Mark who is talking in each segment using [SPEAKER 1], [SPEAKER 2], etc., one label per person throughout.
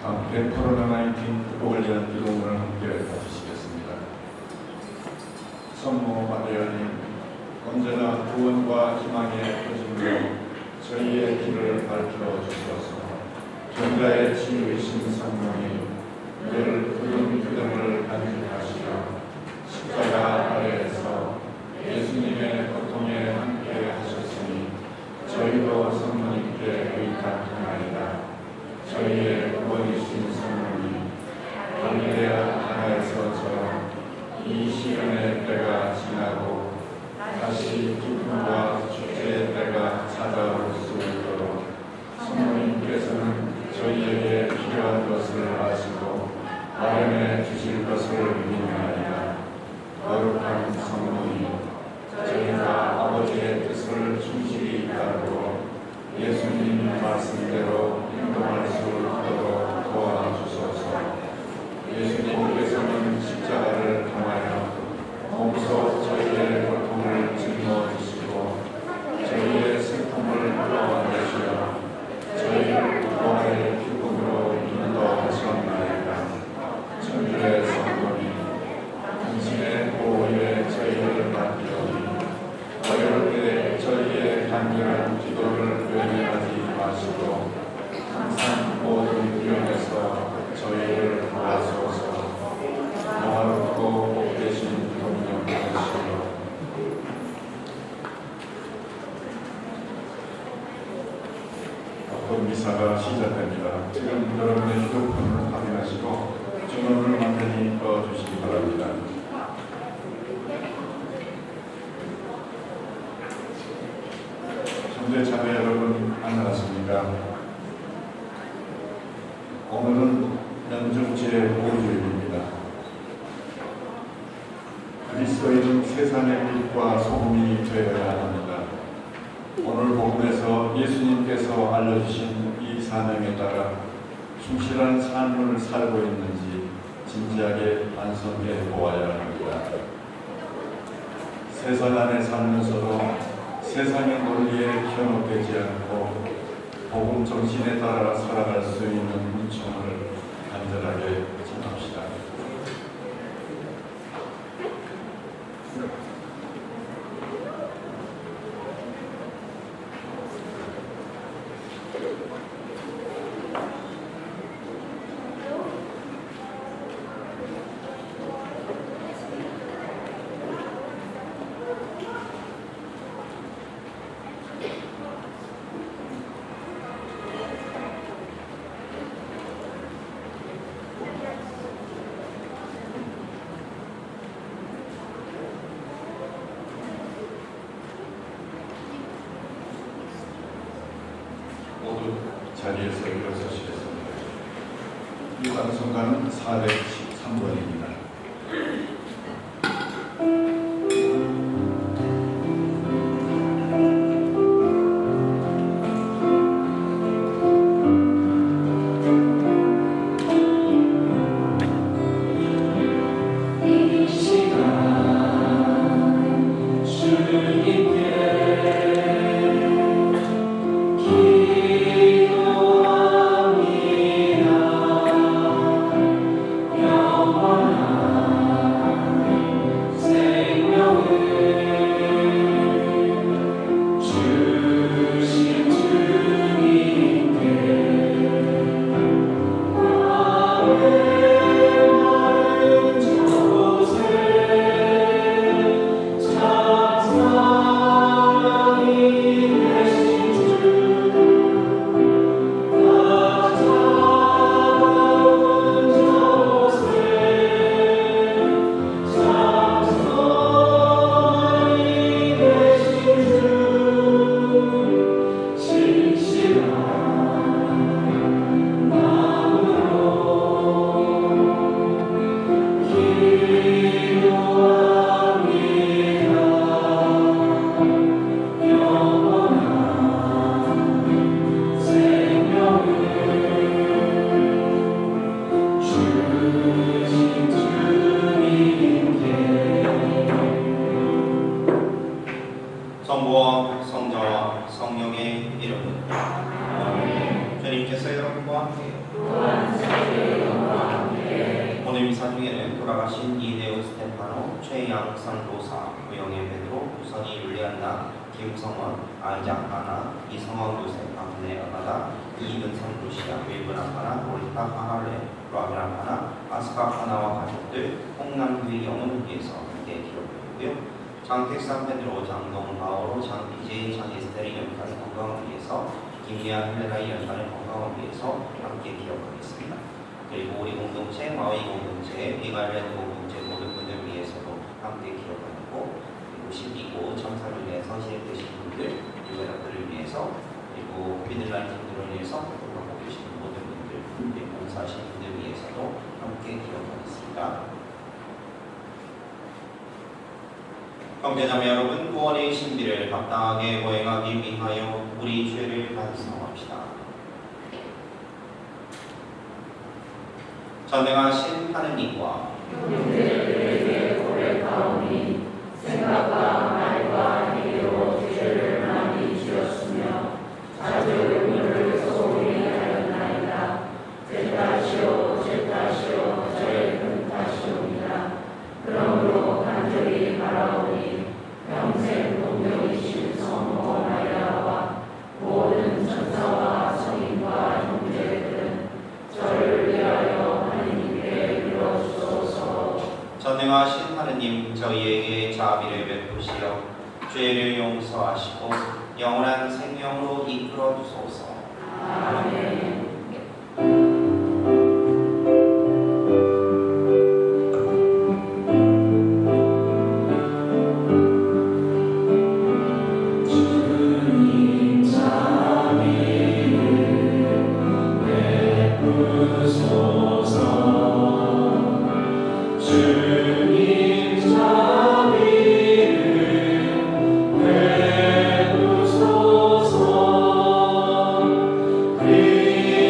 [SPEAKER 1] 함께 코로나19 극복을 위한 기도문을 함께 해주시겠습니다. 성모 마리아님, 언제나 구원과 희망의 표징으로 저희의 길을 밝혀주셔서 병자의 치유이신 성령이 늘 푸른 기름을 간직하시며 십자가 아래에서 예수님의 고통에 함께 하셨으니 저희도 성령님께 의탁하나이다. 저희의 구원이신 성령님, 갈릴레아 가나에서처럼 이 시련의 때가 지나고 다시 기쁨과 축제의 때가 찾아올 수 있도록 성령님께서는 저희에게 필요한 것을 아시고 마련해 주실 것을 믿나이다. 거룩한 성령님, 저희가 아버지의 뜻을 충실히 따르고 예수님 말씀대로 행동할 수 있도록 도와주소서. 예수님께서는 십자가를 통하여 몸소 저희의 고통을 짊어지시고 저희의 슬픔을 끌어안으시어 저희를 구원의 기쁨으로 인도하셨나이다. 천주의 성도님, 당신의 보호에 저희를 맡기오니 어려울 때 저희의 간절한 기도를 외면하지 마시고 항상 모든 위험에서 저희를 도와주소서. 영화롭고 복되신 동력 되시오. 미사가 시작됩니다. 지금 여러분의 휴대폰을 확인하시고 전원을 완전히 꺼주시기 바랍니다. 현재 자매 여러분 안녕하십니까? 오늘은 연중제 5주일입니다. 그리스도인은 세상의 빛과 소금이 되어야 합니다. 오늘 복음에서 예수님께서 알려주신 이 사명에 따라 충실한 삶을 살고 있는지 진지하게 반성해 보아야 합니다. 세상 안에 살면서도 세상의 논리에 현혹되지 않고 복음 정신에 따라 살아갈 수 있는 은총을 간절하게 청합시다. 모두 자리에서 일어서시겠습니다. 이 방송가는 413번입니다.
[SPEAKER 2] 모임사 중에는 돌아가신 이데오 스테파노, 최양 상도사, 구영애 베드로, 우선이 율리안나, 김성원, 아이작 하나, 이성원 요셉, 아브네 아가다, 이은성 루시아, 윌브나 하나, 모리타 하할레, 라비랑 하나, 아스카 하나와 가족들, 홍남규 영은 위해서 함께 기록되고요. 장택산 베드로, 장동 바오로, 장PJ, 장에스테리 연탄의 건강을 위해서, 김리아 헬레나의 연탄의 건강을 위해서 함께 기억하겠습니다. 그리고 우리 공동체, 마위 공동체, 비갈렌 공동체 모든 분들 위해서도 함께 기억하고, 그리고 12고 참사를 위해서 시행되신 분들, 유가족들을 위해서, 그리고 코비드-19를 위해서 돌아가고 계시는 모든 분들, 봉사하신 분들 위해서도 함께 기억하겠습니다. 형제자매 여러분, 구원의 신비를 합당하게 거행하기 위하여 우리 죄를 반성합시다. 전능하신 하느님과
[SPEAKER 3] 형제들에게 고백하오니 생각과 말과 행위로 죄를 많이 지었으며 자주 눈물을 소홀히 하였나이다. 제 탓이요 제 탓이요 저의 큰 탓이옵니다. 그러므로 간절히 바라오니 평생 동정이신 성모 마리아와 모든 천사와 성인과 형제들은 저를 위하여 하느님께 빌어주소서.
[SPEAKER 2] 전능하신 하느님, 저희에게 자비를 베푸시어 죄를 용서하시고 영원한 생명으로 이끌어 주소서.
[SPEAKER 3] 아멘.
[SPEAKER 4] 주님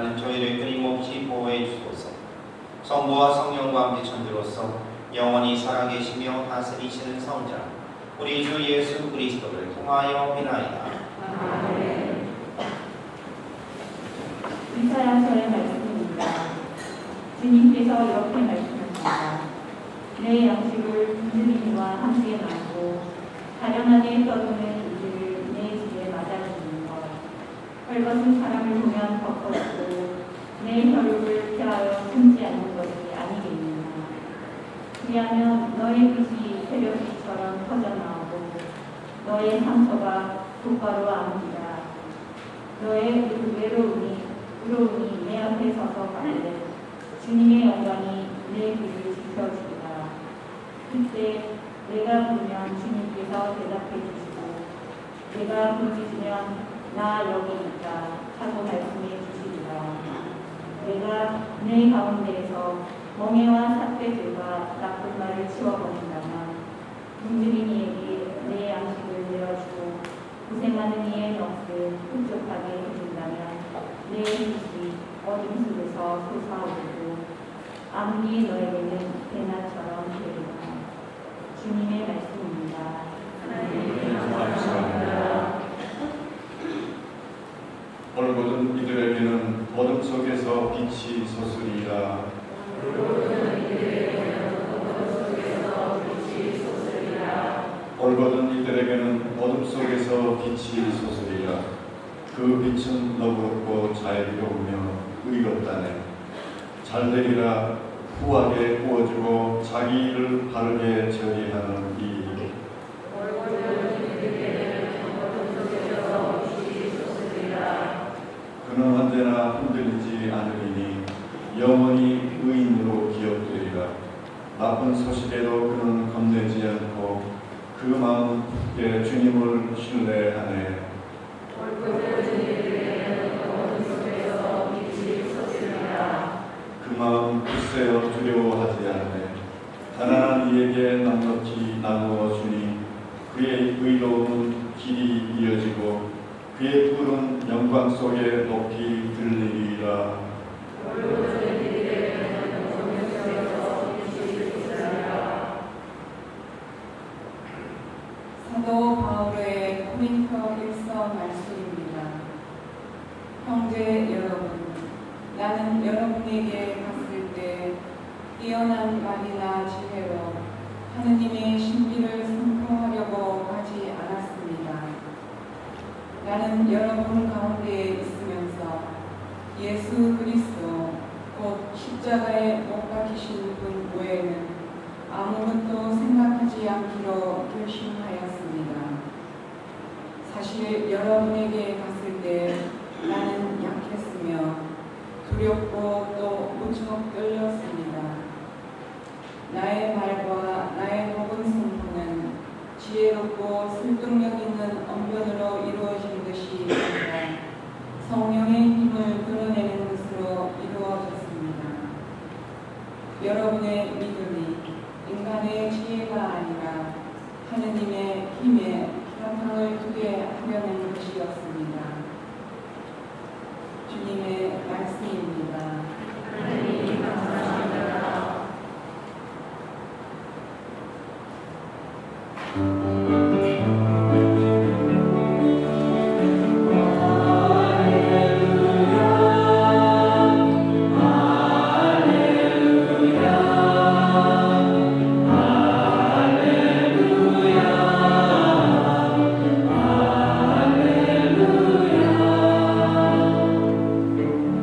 [SPEAKER 2] 하나님 저희를 끊임없이 보호해 주소서. 성부와 성령과 함께 천주로서 영원히 살아계시며 다스리시는 성자 우리 주 예수 그리스도를 통하여 비나이다.
[SPEAKER 3] 아멘.
[SPEAKER 4] 이사야서의 말씀입니다. 주님께서 이렇게 말씀하십니다. 내 양식을 군주민과 함께 나누고 가련하게 떠도는 이들을 내 집에 맞아주는 것. 헐벗은 사람을 보면 덮어주고 내 혈육을 피하여 숨지 않는 것이 아니겠느냐. 그리하면 너의 빛이 새벽빛처럼 퍼져나오고 너의 상처가 곧바로 아무리라. 너의 외로움이 내 앞에 서서 가는데 주님의 영광이 내 귀를 지켜주리라. 그때 내가 부르면 주님께서 대답해 주시고 내가 부르짖으면 나 여기 있다 하고 말씀해 주시리라. 내가 내 가운데에서 멍해와 삿대들과 나쁜 말을 치워버린다면 문주민이에게 내 양식을 내어주고 고생하는 이의 넋을 흡족하게 해준다면 내 빛이 어둠 속에서 솟아오르고 아무리 너에게는 대낮처럼 되리라. 주님의 말씀입니다.
[SPEAKER 1] 감사합니다. 얼굴은 이들에게는 어둠 속에서 빛이 솟으리라. 얼굴은 이들에게는 어둠 속에서 빛이 솟으리라. 그 빛은 너그럽고 자애로우며 의롭다네. 잘되리라. 후하게 구워주고 자기 일을 바르게 처리하는 이 그는 언제나 흔들리지 않으리니 영원히 의인으로 기억되리라. 나쁜 소식에도 그는 겁내지 않고 그 마음 깊게 주님을 신뢰하네. 그 마음 굳세어 두려워하지 않네. 가난한 이에게 넉넉히 나누어 주니 그의 의로움은 길이 이어지고 그의 푸른 영광 속에 높이 들리리라.
[SPEAKER 5] 사도 바울의 코린토 1서 말씀입니다. 형제 여러분, 나는 여러분에게 갔을 때 뛰어난 말이나 지혜로 하느님의 신비를 선포하려고 하지 않았습니다. 나는 여러분 가운데에 있으면서 예수 그리스도 곧 십자가에 못 박히신 분 외에는 아무것도 생각하지 않기로 결심하였습니다. 사실 여러분에게 갔을 때 나는 약했으며 두렵고 또 무척 떨렸습니다. 나의 말과 나의 복음 선포는 지혜롭고 설득력 있는 언변으로 이루어진 것이 아니라 성령의 힘을 드러내는 것으로 이루어졌습니다. 여러분의 믿음이 인간의 지혜가 아니라 하느님의 힘에 바탕을 두게 하려는 것이었습니다. 주님의 말씀입니다.
[SPEAKER 3] 하나님 감사합니다.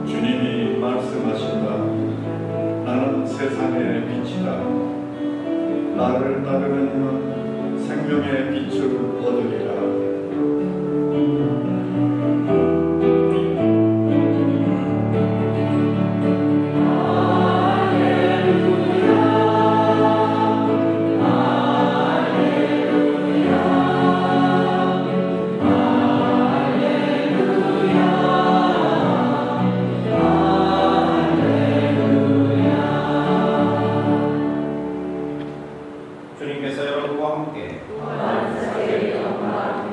[SPEAKER 1] 주님이 말씀하신다. 나는 세상의 빛이다. 나를 따르는 이는 생명의 빛을 얻으리라.
[SPEAKER 2] 주님께서 여러분과 함께
[SPEAKER 3] 또한 세계 영광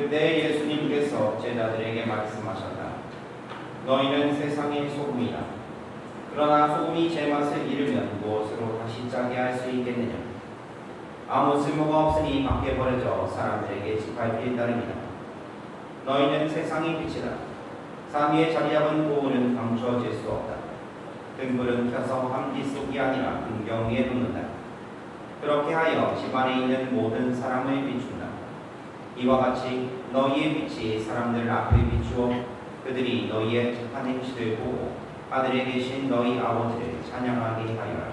[SPEAKER 2] 그때 예수님께서 제자들에게 말씀하셨다. 너희는 세상의 소금이라. 그러나 소금이 제맛을 잃으면 무엇으로 다시 짜게 할 수 있겠느냐. 아무 쓸모가 없으니 밖에 버려져 사람들에게 짓밟힐 따름이다. 너희는 세상의 빛이라. 산 위에 자리 잡은 고울은 감춰질 수 없다. 등불은 켜서 함지 속이 아니라 등경 위에 놓는다. 그렇게 하여 집안에 있는 모든 사람을 비춘다. 이와 같이 너희의 빛이 사람들 앞에 비추어 그들이 너희의 착한 행실을 보고 하늘에 계신 너희 아버지를 찬양하게 하여라.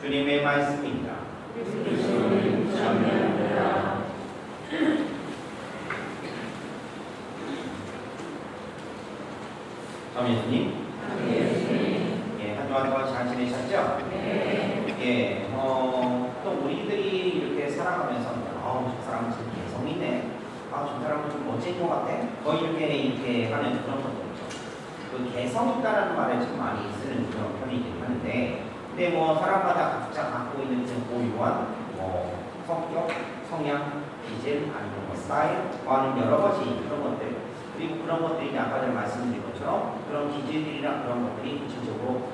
[SPEAKER 2] 주님의 말씀입니다.
[SPEAKER 3] 주님 찬양합니다.
[SPEAKER 2] 예수님,
[SPEAKER 3] 예수님.
[SPEAKER 2] 예, 한 주간 동안 잘 지내셨죠?
[SPEAKER 3] 네.
[SPEAKER 2] 예, 또 우리들이 이렇게 살아가면서, 저 사람은 참 개성이네. 저 사람은 좀 멋진 것 같아. 이렇게 하는 그런 것도 있죠. 그 개성 있다라는 말을 참 많이 쓰는 그런 편이긴 하는데, 근데 뭐 사람마다 각자 갖고 있는 그 고유한 성격, 성향, 기질, 아니면 스타일, 하는 여러 가지 그런 것들. 그리고 그런 것들이 아까 전에 말씀드린 것처럼 그런 기질들이나 그런 것들이 구체적으로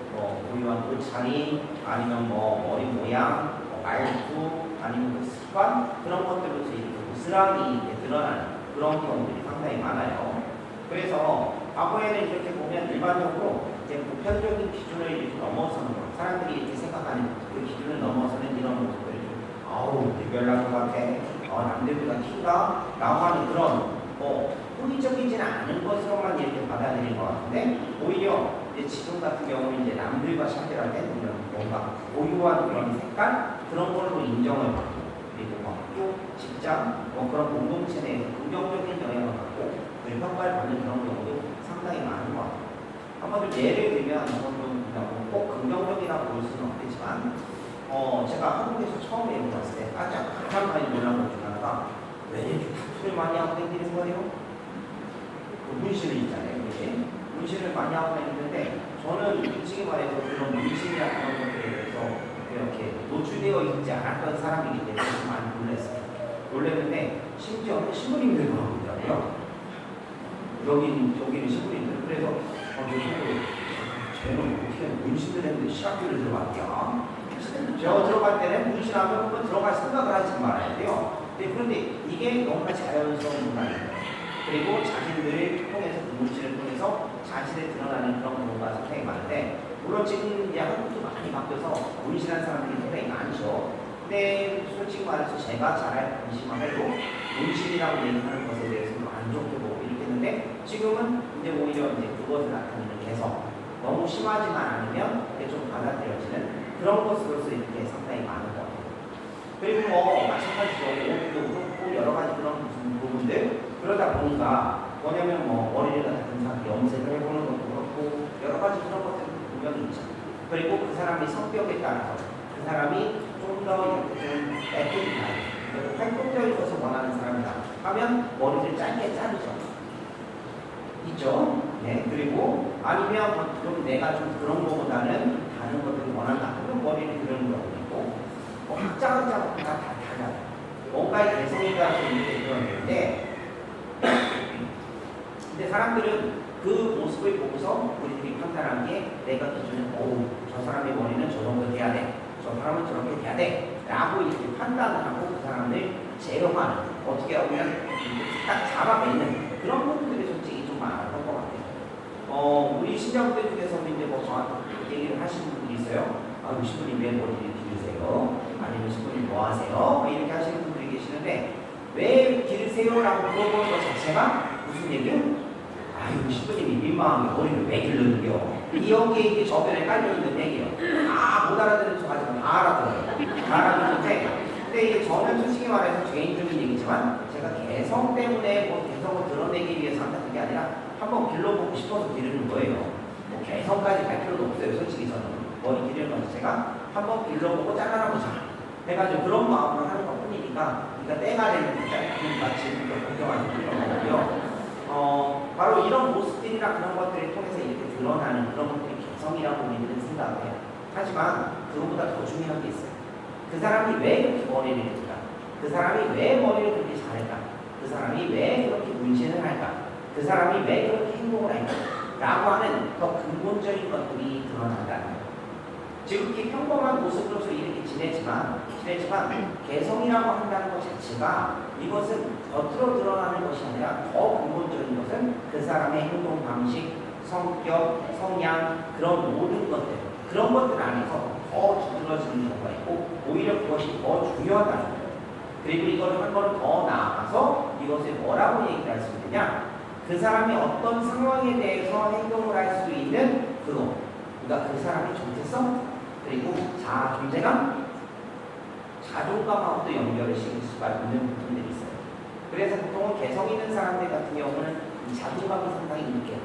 [SPEAKER 2] 고유한 옷차림, 아니면 머리 모양, 말투, 아니면 그 습관, 그런 것들로서 이렇게 고스란히 이렇게 드러나는 그런 경우들이 상당히 많아요. 그래서 과거에는 이렇게 보면 일반적으로 이제 보편적인 기준을 이렇게 넘어서는 거, 사람들이 이렇게 생각하는 그 기준을 넘어서는 이런 모습들이 특별한 것 같아, 남들보다 키가 나와는 그런 호기적이지는 않은 것으로만 이렇게 받아들인 것 같은데, 오히려 이제 지금 같은 경우는 이제 남들과 차별할 때 뭔가 고유한 그런 색깔, 그런 걸로 인정을 받고, 그리고 학교, 직장, 그런 공동체 내에서 긍정적인 영향을 받고, 그리고 평가를 받는 그런 경우도 상당히 많은 것 같아요. 한번 예를 들면, 꼭 긍정적이라고 볼 수는 없겠지만, 제가 한국에서 처음 외국 왔을 때 가장 많이 놀란 것 중 하나가, 왜 이렇게 타투를 많이 하고 다니는 거예요? 문신을 있잖아요. 이렇게 문신을 많이 하고 다니는데, 저는 솔직히 말해서 그런 문신이나 그런 것들에 대해서 이렇게 노출되어 있지 않았던 사람이기 때문에 많이 놀랐어요. 놀랐는데 심지어 신부님들도 하고 있더라고요. 여기는 신부님들. 그래서 쟤는 어떻게 문신을 했는데 신학교를 들어갔냐? 제가 들어갈 때는 문신하면 한번 들어갈 생각을 하지 말아야 돼요. 그런데 이게 너무나 자연스러운 문화예요. 그리고 자신들을 통해서, 그 문신을 통해서 자신을 드러나는 그런 경우가 상당히 많은데, 물론 지금 이제 한국도 많이 바뀌어서 문신한 사람들이 상당히 많죠. 근데 솔직히 말해서 제가 잘 관심만 해도 문신이라고 얘기하는 것에 대해서는 안 좋게 보고 이렇게 했는데, 지금은 이제 오히려 이제 그것을 나타내는 개성, 너무 심하지만 않으면 이게 좀 받아들여지는 그런 것으로서 이렇게 상당히 많은 것 같아요. 그리고 마찬가지로 옷도 그렇고 여러 가지 그런 부분들, 그러다 보니까 뭐냐면 머리를 갖다 염색을 해보는 것도 그렇고 여러 가지 그런 것들이 분명히 있죠. 그리고 그 사람의 성격에 따라서 그 사람이 좀 더 이렇게 좀 액티브하게 활동적인 것을 원하는 사람이다 하면 머리를 짧게 자르죠. 있죠. 네. 그리고 아니면 좀 내가 좀 그런 것보다는 다른 것들을 원한다. 그럼 머리를 기르는 경우도 있고, 각자가 다 달라요. 뭔가의 개성에 따라서 이렇게 드러내는데, 근데 사람들은 그 모습을 보고서 우리들이 판단한 게, 내가 기준은 저 사람의 머리는 저 정도 돼야 돼, 저 사람은 저렇게 돼야 돼 라고 이렇게 판단을 하고 그 사람을 제어하는, 어떻게 보면 딱 잡아내는 그런 부분들이 솔직히 좀 많았던 것 같아요. 우리 신자분들 중에서는 이제 저한테 얘기를 하시는 분들이 있어요. 신부님 왜 머리를 기르세요? 아니면 신부님 뭐 하세요? 이렇게 하시는 분들이 계시는데, 왜 기르세요라고 물어보는 것 자체가 무슨 얘기예요? 신부님이 민망하게 머리를 왜 기르는겨? 여기에 이게 저변에 깔려있는 얘기예요. 못 알아듣는 척 하지만 다 알아들어요. 다 알아듣는데, 근데 저는 솔직히 말해서 개인적인 얘기지만, 제가 개성 때문에 개성을 드러내기 위해서 한다는 게 아니라 한번 길러보고 싶어서 기르는 거예요. 개성까지 갈 필요도 없어요. 솔직히 저는 머리 기르는 건 제가 한번 길러보고 잘라보자 해가지고 그런 마음으로 하는 것 뿐이니까, 그러니까 때가 되는 마치 걱정하는 그런 거고요. 바로 이런 모습들이나 그런 것들을 통해서 이렇게 드러나는 그런 것들이 개성이라고 우리는 생각을 해요. 하지만 그것보다 더 중요한 게 있어요. 그 사람이 왜 그렇게 머리를 했을까? 그 사람이 왜 머리를 그렇게 잘했다? 그 사람이 왜 그 사람이 왜 그렇게 행동을 할까? 라고 하는 더 근본적인 것들이 드러난다는 거예요. 지금 이렇게 평범한 모습으로서 이렇게 지내지만 개성이라고 한다는 것 자체가 이것은 겉으로 드러나는 것이 아니라 더 근본적인 것은 그 사람의 행동 방식, 성격, 성향, 그런 모든 것들, 그런 것들 안에서 더 두드러지는 경우가 있고 오히려 그것이 더 중요하다는 거예요. 그리고 이걸 한 걸음 더 나아가서 이것을 뭐라고 얘기할 수 있느냐? 그 사람이 어떤 상황에 대해서 행동을 할 수 있는 그거, 그러니까 그 사람의 정체성, 그리고 존재감, 자존감하고도 연결을 시킬 수가 있는 부분들이 있어요. 그래서 보통은 개성 있는 사람들 같은 경우는 이 자존감이 상당히 있게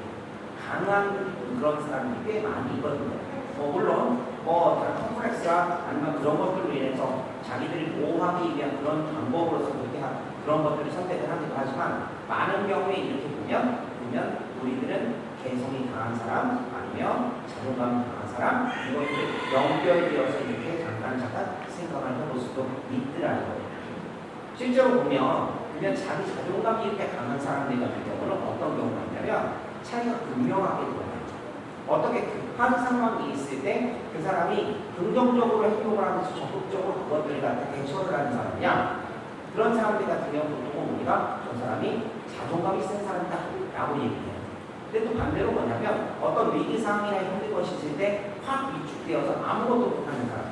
[SPEAKER 2] 강한 그런 사람들이 꽤 많이 있거든요. 물론 컴플렉스나 아니면 그런 것들로 인해서 자기들이 보호하기 위한 그런 방법으로서 그렇게 그런 것들을 선택을 하기도 하지만 많은 경우에 이렇게 보면 우리들은 개성이 강한 사람 아니면 자존감이 강한 사람 이것들이 연결되어서 이렇게 잠깐 생각을 해볼 수도 있더라는 거예요. 실제로 보면 그냥 자기 자존감이 이렇게 강한 사람들 같은 경우는 어떤 경우가 있냐면 차이가 분명하게 드러나요. 어떻게 급한 상황이 있을 때 그 사람이 긍정적으로 행동을 하면서 적극적으로 그것들을 갖다 대처를 하는 사람이냐, 그런 사람들 같은 경우는 보통 우리가 저 사람이 자존감이 센 사람이다 라고 얘기해요. 근데 또 반대로 뭐냐면 어떤 위기상황이나 힘든 것이 있을 때 확 위축되어서 아무것도 못하는 사람,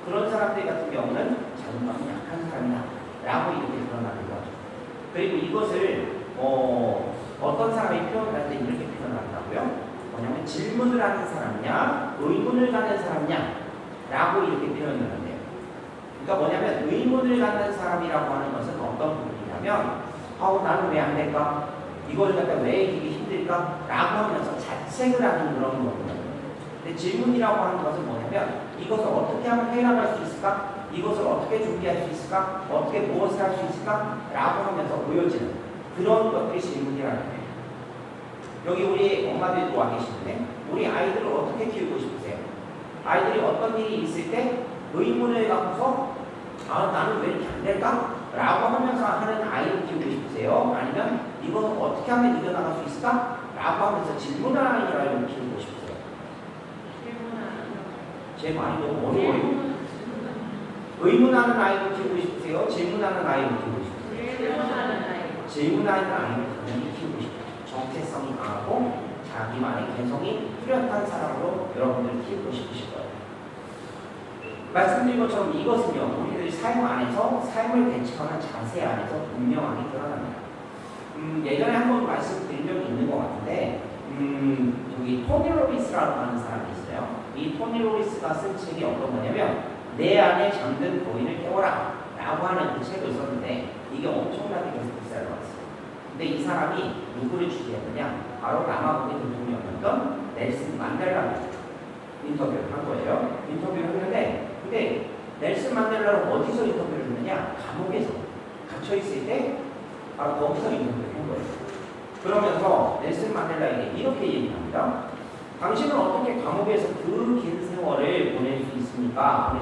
[SPEAKER 2] 그런 사람들 같은 경우는 자존감이 약한 사람이다 라고 이렇게 드러나는 거죠. 그리고 이것을 어떤 사람이 표현할 때 이렇게 표현한다고요? 뭐냐면 질문을 하는 사람이냐 의문을 갖는 사람이냐 라고 이렇게 표현을 한대요. 그러니까 뭐냐면 의문을 갖는 사람이라고 하는 것은 어떤 부분이냐면 나는 왜 안 될까? 이걸 갖다 왜 이게 힘들까? 라고 하면서 자책을 하는 그런 거거든요. 근데 질문이라고 하는 것은 뭐냐면 이것을 어떻게 하면 해결할 수 있을까? 이것을 어떻게 준비할 수 있을까? 어떻게 무엇을 할 수 있을까? 라고 하면서 보여지는 그런 것들이 질문이라는 거예요. 여기 우리 엄마들도 와 계시는데 우리 아이들을 어떻게 키우고 싶으세요? 아이들이 어떤 일이 있을 때 의문을 갖고서 나는 왜 이렇게 안 될까? 라고 하면서 하는 아이를 키우고 싶으세요? 아니면 이것을 어떻게 하면 이겨나갈 수 있을까? 라고 하면서 질문하는 아이를 키우고 싶으세요? 제 말이 너무 어려워요. 의문하는 아이를 키우고 싶으세요? 질문하는 아이를 키우고 싶으세요? 질문하는 아이를 당연히 키우고 싶어요. 정체성이 강하고 자기만의 개성이 뚜렷한 사람으로 여러분들 키우고 싶으실 거예요. 말씀드린 것처럼 이것은요, 우리들이 삶 안에서 삶을 대처하는 자세 안에서 분명하게 드러납니다. 예전에 한번 말씀드린 적이 있는 것 같은데, 저기 토니 로빈스라고 하는 사람이 있어요. 이 토니 로빈스가 쓴 책이 어떤 거냐면, 내 안에 잠든 거인을 깨워라 라고 하는 그 책을 썼는데, 이게 엄청나게 베스트셀러가 있어요. 근데 이 사람이 누구를 주제했느냐? 바로 남아공의 대통령이었던 넬슨 만델라를 인터뷰를 한 거예요. 인터뷰를 했는데, 근데 넬슨 만델라는 어디서 인터뷰를 했느냐? 감옥에서 갇혀있을 때 바로 거기서 인터뷰를 한 거예요. 그러면서 넬슨 만델라에게 이렇게 얘기합니다. 당신은 어떻게 감옥에서 그 긴 세월을 보내셨습니까?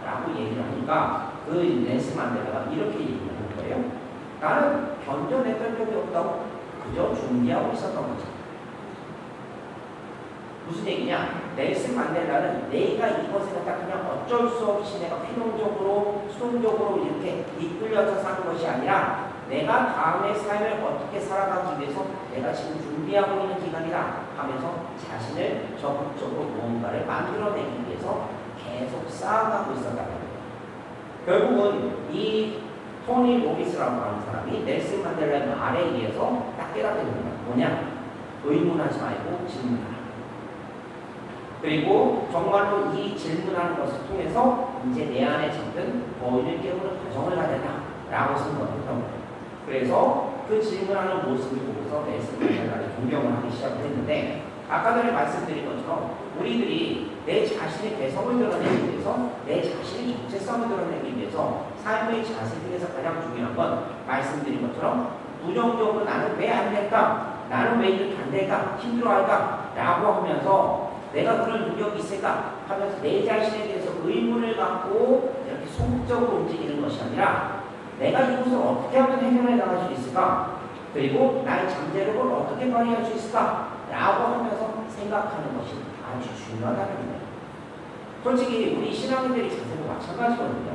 [SPEAKER 2] 라고 얘기를 하니까 그 넬슨 만델라가 이렇게 얘기를 하는 거예요. 나는 견뎌냈던 적이 없다고 그저 준비하고 있었던 거죠. 무슨 얘기냐? 넬슨 만델라는 내가 이것을 갖다 그냥 어쩔 수 없이 내가 필연적으로 수동적으로 이렇게 이끌려서 사는 것이 아니라 내가 다음의 삶을 어떻게 살아가기 위해서 내가 지금 준비하고 있는 기간이다 하면서 자신을 적극적으로 무언가를 만들어내기 위해서 계속 쌓아가고 있었다는 거예요. 결국은 이 토니 로빈스라고 하는 사람이 넬슨 만델라의 말에 의해서 딱 깨닫게 됩니다. 뭐냐? 의문하지 말고 질문하라. 그리고 정말로 이 질문하는 것을 통해서 이제 내 안에 잠든 거인을 깨우는 과정을 가져라라고 생각했던 거예요. 그래서 그 질문하는 모습을 보고서 넬슨 만델라를 존경을 하기 시작을 했는데, 아까 전에 말씀드린 것처럼 우리들이 내 자신의 개성을 드러내기 위해서, 내 자신의 정체성을 드러내기 위해서 삶의 자세 중에서 가장 중요한 건 말씀드린 것처럼 부정적으로 나는 왜 안 될까? 나는 왜 이렇게 안 될까? 힘들어할까? 라고 하면서 내가 그런 능력이 있을까? 하면서 내 자신에 대해서 의문을 갖고 이렇게 소극적으로 움직이는 것이 아니라 내가 이것을 어떻게 하면 해결해 나갈 수 있을까?
[SPEAKER 6] 그리고 나의 잠재력을 어떻게 발휘할 수 있을까? 라고 하면서 생각하는 것이 아주 중요하다는 거예요. 솔직히 우리 신앙인들이 자세도 마찬가지거든요.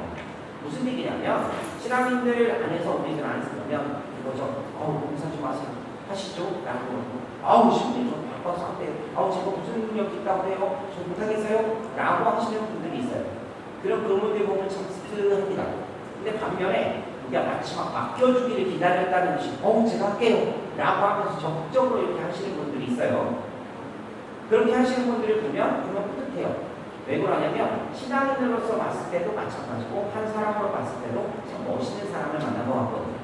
[SPEAKER 6] 무슨 얘기냐면 신앙인들 안에서 우리들 안에서 보면 이거죠. 공사 좀 하시죠? 라고 신부님 좀 바빠서 한대요. 제가 무슨 능력이 있다고 해요? 저 못하겠어요? 라고 하시는 분들이 있어요. 그런 분들 보면 참 씁쓸합니다. 근데 반면에 우리가 마지막 맡겨주기를 기다렸다는 듯이 제가 할게요 라고 하면서 적극적으로 이렇게 하시는 분들이 있어요. 그렇게 하시는 분들을 보면 뿌듯해요. 왜 그러냐면 신앙인으로서 봤을 때도 마찬가지고 한 사람으로 봤을 때도 참 멋있는 사람을 만난 것 같거든요.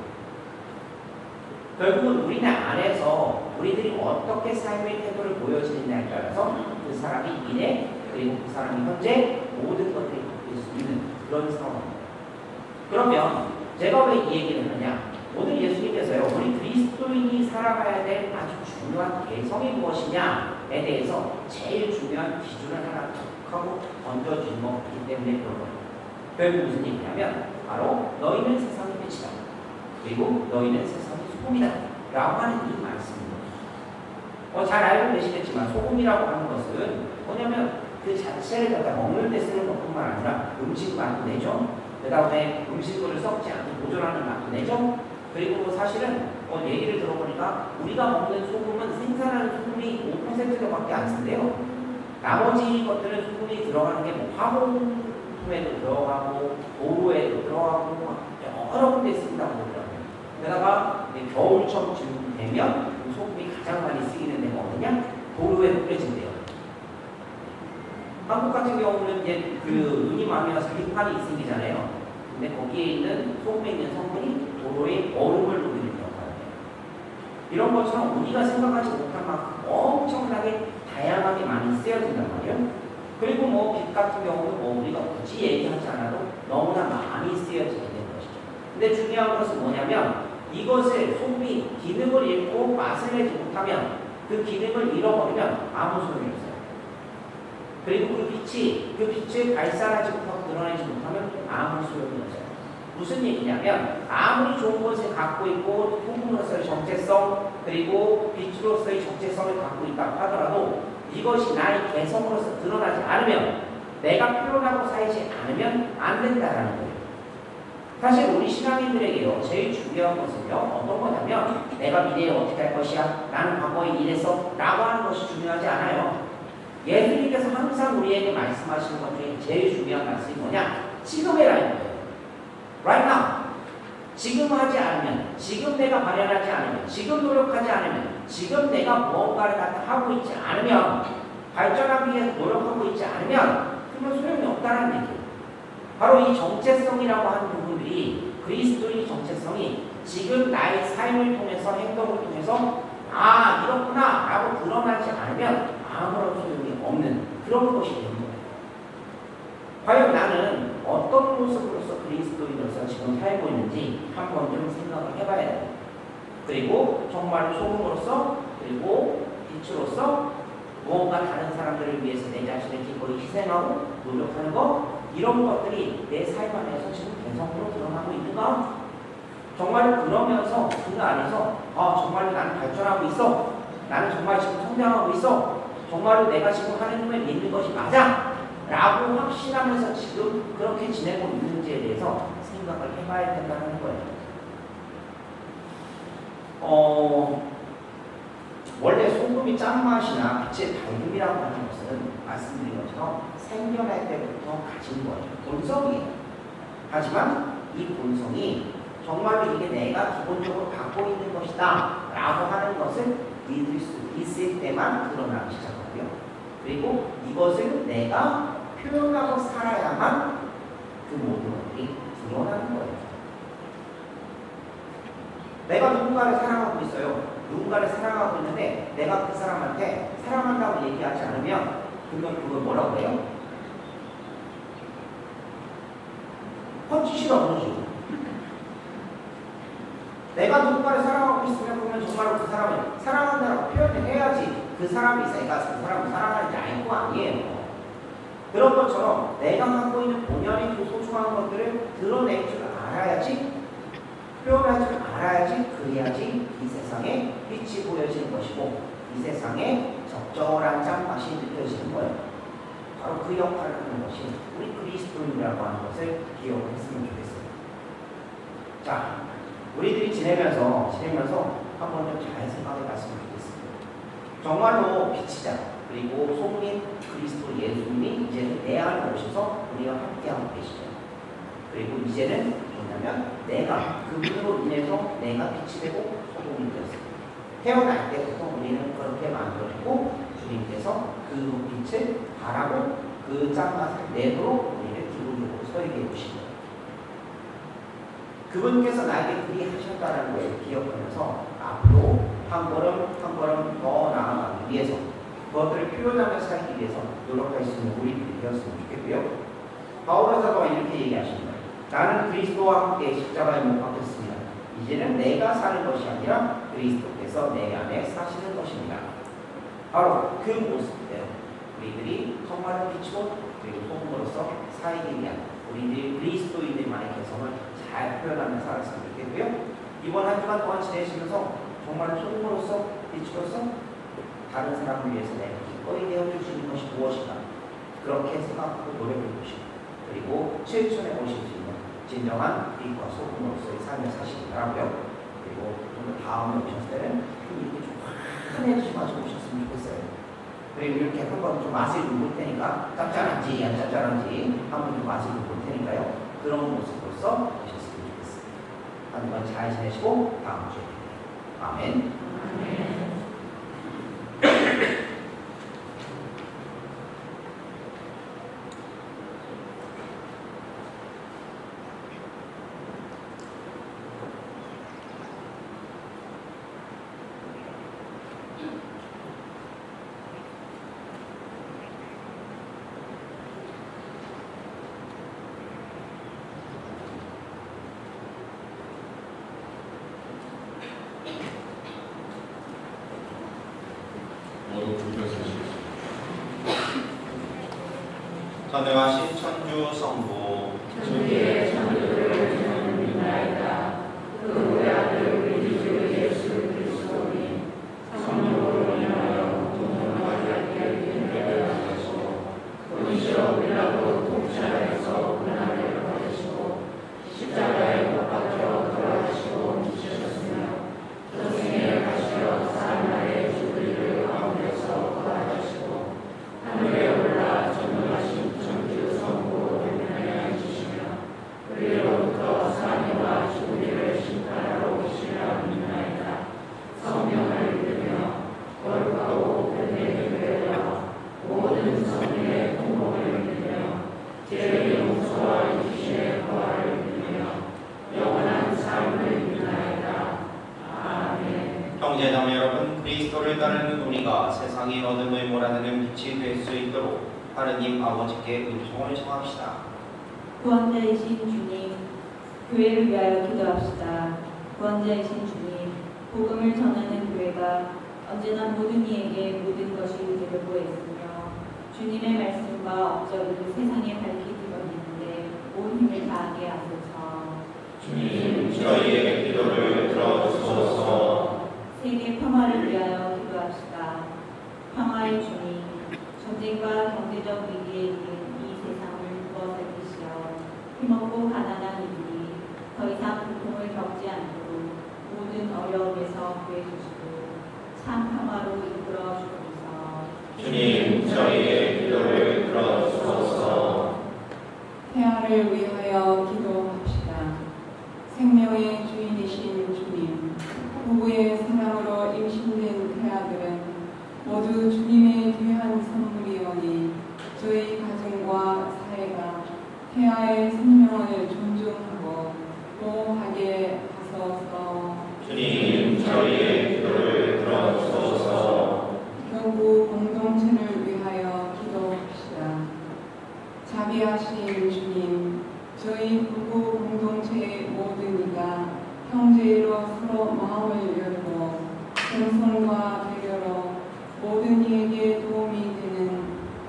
[SPEAKER 6] 결국은 우리네 안에서 우리들이 어떻게 삶의 태도를 보여지느냐에 따라서 그 사람이 미래 그리고 그 사람이 현재 모든 것들이 바뀔 수 있는 그런 상황입니다. 그러면 제가 왜 이 얘기를 하냐? 오늘 예수님께서요, 우리 그리스도인이 살아가야 될 아주 중요한 개성이 무엇이냐에 대해서 제일 중요한 기준을 하나 툭 하고 던져주는 것이기 때문에 그런 거예요. 결국 무슨 얘기냐면 바로 너희는 세상의 빛이다. 그리고 너희는 세상의 소금이다. 라고 하는 이 말씀입니다. 잘 알고 계시겠지만 소금이라고 하는 것은 뭐냐면 그 자체를 갖다 먹는 데 쓰는 것뿐만 아니라 음식 맛도 내죠. 그 다음에 음식물을 썩지 않게 보존하는 맛도 내죠. 그리고 사실은 얘기를 들어보니까 우리가 먹는 소금은 생산하는 소금이 5%밖에 안 쓴대요. 나머지 것들은 소금이 들어가는 게 화공품에도 들어가고 도로에도 들어가고 여러 군데 쓴다고 그러더라고요. 게다가 겨울철쯤 되면 소금이 가장 많이 쓰이는 데가 어디냐? 도로에 뿌려진대요. 한국 같은 경우는 이제 눈이 많이 와서 빙판이 생기잖아요. 근데 거기에 있는 소금에 있는 성분이 도로에 얼음을 녹이는 역할을 해요. 이런 것처럼 우리가 생각하지 못한 만큼 엄청나게 다양하게 많이 쓰여진단 말이에요. 그리고 빛 같은 경우는 우리가 굳이 얘기하지 않아도 너무나 많이 쓰여지게 되는 것이죠. 근데 중요한 것은 뭐냐면 이것을 소금이 기능을 잃고 맛을 내지 못하면 그 기능을 잃어버리면 아무 소용이 없어요. 그리고 그 빛을 발산하지 못하고 드러내지 못하면 아무 소용이 없어요. 무슨 얘기냐면 아무리 좋은 것을 갖고 있고 소금으로서의 정체성 그리고 빛으로서의 정체성을 갖고 있다고 하더라도 이것이 나의 개성으로서 드러나지 않으면 내가 표현하고 살지 않으면 안 된다라는 거예요. 사실 우리 신앙인들에게요 제일 중요한 것은요 어떤 거냐면 내가 미래에 어떻게 할 것이야 나는 과거에 이랬어 라고 하는 것이 중요하지 않아요. 예수님께서 항상 우리에게 말씀하시는 것 중에 제일 중요한 말씀이 뭐냐? 지금 해라는 거예요. Right now. 지금 하지 않으면, 지금 내가 마련하지 않으면, 지금 노력하지 않으면, 지금 내가 무언가를 갖다 하고 있지 않으면, 발전하기 위해서 노력하고 있지 않으면, 그러면 소용이 없다는 얘기예요. 바로 이 정체성이라고 하는 부분들이 그리스도의 정체성이 지금 나의 삶을 통해서 행동을 통해서 이렇구나 라고 드러나지 않으면 아무런 소용이 없는 그런 것이 되는 거예요. 과연 나는 어떤 모습으로서 그리스도인으로서 지금 살고 있는지 한번 좀 생각을 해봐야 돼요. 그리고 정말 소금으로서 그리고 빛으로서 무언가 다른 사람들을 위해서 내 자신을 기꺼이 희생하고 노력하는 것 이런 것들이 내 삶 안에서 지금 개성으로 드러나고 있는가? 정말 그러면서 그 안에서 정말로 나는 발전하고 있어. 나는 정말 지금 성장하고 있어. 정말로 내가 지금 하나님을 믿는 것이 맞아. 라고 확신하면서 지금 그렇게 지내고 있는지에 대해서 생각을 해봐야 된다는 거예요. 원래 소금이 짠맛이나 빛의 밝음이라고 하는 것은 말씀드린 것처럼 생겨날 때부터 가진 거예요. 본성이에요. 하지만 이 본성이 정말로 이게 내가 기본적으로 갖고 있는 것이다 라고 하는 것을 믿을 수 있을 때만 드러나기 시작하고요. 그리고 이것을 내가 표현하고 살아야만 그 모든 것들이 드러나는 거예요. 내가 누군가를 사랑하고 있어요. 누군가를 사랑하고 있는데 내가 그 사람한테 사랑한다고 얘기하지 않으면 그러면 그걸 뭐라고 해요? 헛짓이라고 그러죠. 내가 누군가를 사랑하고 있으면 그러면 정말로 그 사람을 사랑한다고 표현을 해야지 그 사람이 내가 그 사람을 사랑하는지 알 거 아니에요. 그런 것처럼 내가 갖고 있는 본연의 그 소중한 것들을 드러낼 줄 알아야지 표현할 줄 알아야지 그래야지 이 세상에 빛이 보여지는 것이고 이 세상에 적절한 짠맛이 느껴지는 거예요. 바로 그 역할을 하는 것이 우리 그리스도인이라고 하는 것을 기억했으면 좋겠어요. 자, 우리들이 지내면서 한번 좀 잘 생각해 봤으면 좋겠습니다. 정말로 빛이자 그리고 소문인 그리스도 예수님이 이제는 내 안에 오셔서 우리와 함께하고 계시죠. 그리고 이제는 뭐냐면 내가 그분으로 인해서 내가 빛이 되고 소금이 되었습니다. 태어날 때부터 우리는 그렇게 만들어지고 주님께서 그 빛을 바라고 그 짠맛을 내도록 우리를 기본적으로 서게 해주시죠. 그분께서 나에게 그리 하셨다는 것을 기억하면서 앞으로 한 걸음 더 나아가기 위해서 그것들을 표현하며 살기 위해서 노력할 수 있는 우리들이 되었으면 좋겠고요. 바울 사도가 이렇게 얘기하십니다. 나는 그리스도와 함께 십자가에 못 박혔습니다. 이제는 내가 사는 것이 아니라 그리스도께서 내 안에 사시는 것입니다. 바로 그 모습대로 우리들이 정말로 빛이고 그리고 소금으로서 살기 위한 우리들이 그리스도인들만의 개성을 잘 표현하며 살았으면 좋겠고요. 이번 한 주간 동안 지내시면서 정말 소금으로서 빛으로서 다른 사람을 위해서 내가 기꺼이 되어줄 수 있는 것이 무엇인가 그렇게 생각하고 노력해 보시고 그리고 실천해 보실 수 있는 진정한 빛과 소금으로서의 삶을 사시기 바라고요. 그리고 또 다음에 오셨을 때는 이렇게 좀 환해지지 마시고 오셨으면 좋겠어요. 그리고 이렇게 한번 좀 맛을 볼 테니까 짭짤한지 안 짭짤한지 한번 좀 맛을 볼 테니까요. 그런 모습으로서 오셨으면 좋겠습니다. 한 주간 잘 지내시고 다음 주에 뵙게요. 아멘.
[SPEAKER 3] 아멘.
[SPEAKER 1] 모두 불펴주십시오.
[SPEAKER 2] 전능하신 천주 성부
[SPEAKER 3] 주의 천주를 전하옵나이다. 그 외아들 우리 주 예수 그리스도님 성령으로 인하여 동정하게 되게 하시고 본시오 빌라도 통치하여서 고난을 받으시고 십자가에 못 박혀 돌아가시고 죽으셨으며 저승에 가시어 사흘만에 죽으리를 가운데서 부활하시고 하늘에 올라 전능하신 천주 성부 대면하여 앉으시며 우리로부터 사내와 죽으리를 심판하러 오시리라 믿나이다. 성령을 믿으며 거룩하고 변의 교회와 모든 성인의 공복을 믿으며 죄의 용서와 육신의 부활을 믿으며 영원한 삶을 믿나이다. 아멘.
[SPEAKER 2] 형제자매 여러분, 그리스도를 따르는 우리가 세상의 어둠을 몰아내는 빛이 될 수 있도록 하느님 아버지께 은총을 청합시다.
[SPEAKER 4] 구원자이신 주님, 교회를 위하여 기도합시다. 구원자이신 주님, 복음을 전하는 교회가 언제나 모든 이에게 모든 것이 되려고 애쓰며 주님의 말씀과 업적을 세상에 밝히기 원했는데 온 힘을 다하게 하소서.
[SPEAKER 3] 주님
[SPEAKER 2] 저희의 기도를 들어주소서.
[SPEAKER 4] 세계 평화를 위하여 기도합시다. 평화의 주님, 전쟁과 경제적 위기에 있는 이 세상을 두어 살피시어 힘없고 가난한 이들이 더 이상 고통을 겪지 않도록 모든 어려움에서 구해주시고 참 평화로 이끌어 주옵소서.
[SPEAKER 2] 주님, 저희의 기도를 들어주소서.
[SPEAKER 5] 태아를 위하여 기도합시다. 생명의 주인이신 주님, 부부의 사랑으로 임신된 태아들은 모두 주님의 귀한 선물이오니 저희 가정과 사회가 태아의 생명을 존중하고 보호하게 하소서.
[SPEAKER 2] 주님, 저희의 기도를 들어주소서.
[SPEAKER 5] 교구 공동체를 위하여 기도합시다. 자비하신 주님, 저희 부부 공동체의 모든 이가 형제로 서로 마음을 열고 겸손과 배려로 모든 이에게 도움이 되는